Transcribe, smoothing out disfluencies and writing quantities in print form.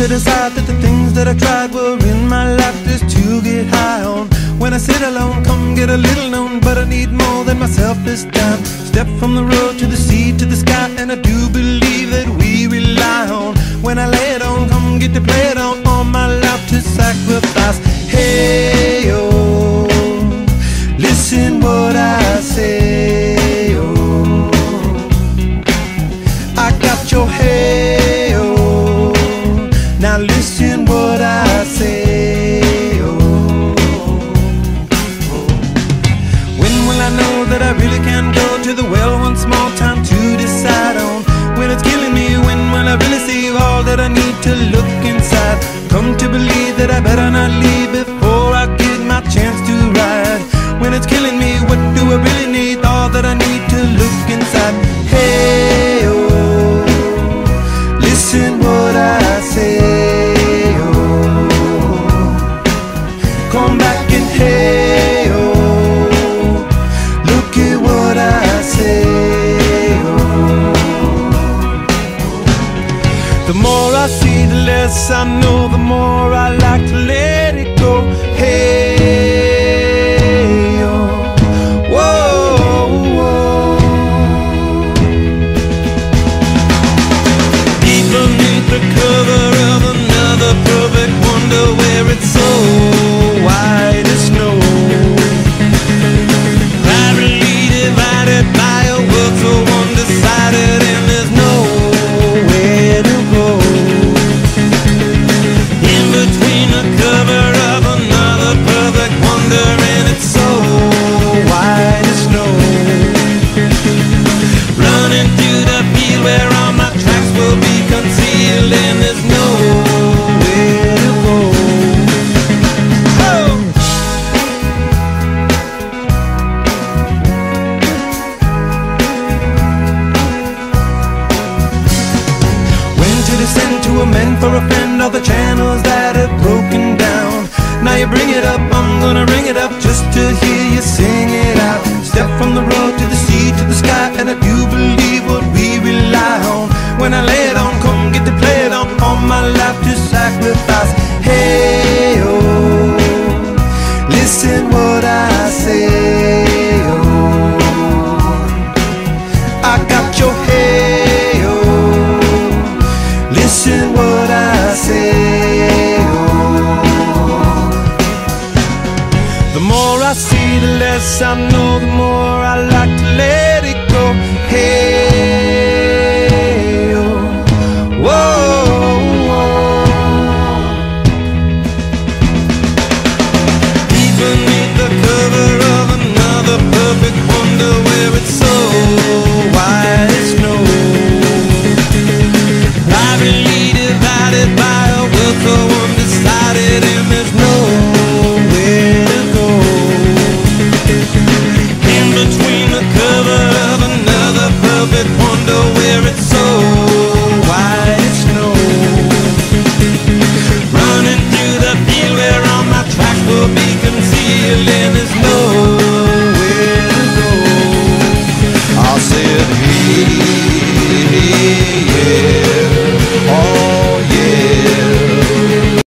to decide that the things that I tried were in my life just to get high on. When I sit alone, come get a little known, but I need more than myself this time. Step from the road to the sea to the sky, and I do believe that we rely on. When I lay it on, come get to play it on, all my life to sacrifice. Hey, oh, listen what I say, oh, I got your hey, oh, now listen what I say, oh. When will I know that I really can go to the well once more? Time to decide on when it's killing me. When will I really see all that I need to look inside? Come to believe that I better not leave before I get my chance to ride. When it's killing me, what do I really need? All that I need to look inside. Hey, oh, listen what I say, oh, come back and hey, oh, look at what I say, oh. The more I see, the less I know, the more I like to let it go. Hey, oh, whoa, whoa. Deep beneath the cover of another perfect wonder, where it's so white as snow, privately divided by a world so undecided, and there's nowhere to go. In between the cover of another perfect wonder, and it's so white as snow, running through the field where all my tracks will be concealed, and there's nowhere to go. Oh! When to descend to amend for a friend all the channels that have broken down. Now you bring it up, I'm gonna ring it up just to hear you sing it out. Step from the road to the sea to the sky, and I do believe what we rely on. When I lay it on, come get to play it on, all my life to sacrifice. Hey, oh, listen what I say, oh, I got your hey, oh, listen what I say, oh. The more I see, the less I know, the more I like to let it go. Hey, oh, whoa, whoa. Deep beneath the cover of another perfect wonder, where it's so white as snow, privately divided by a world so undecided, and there's nowhere to go. In between the cover of another perfect wonder, where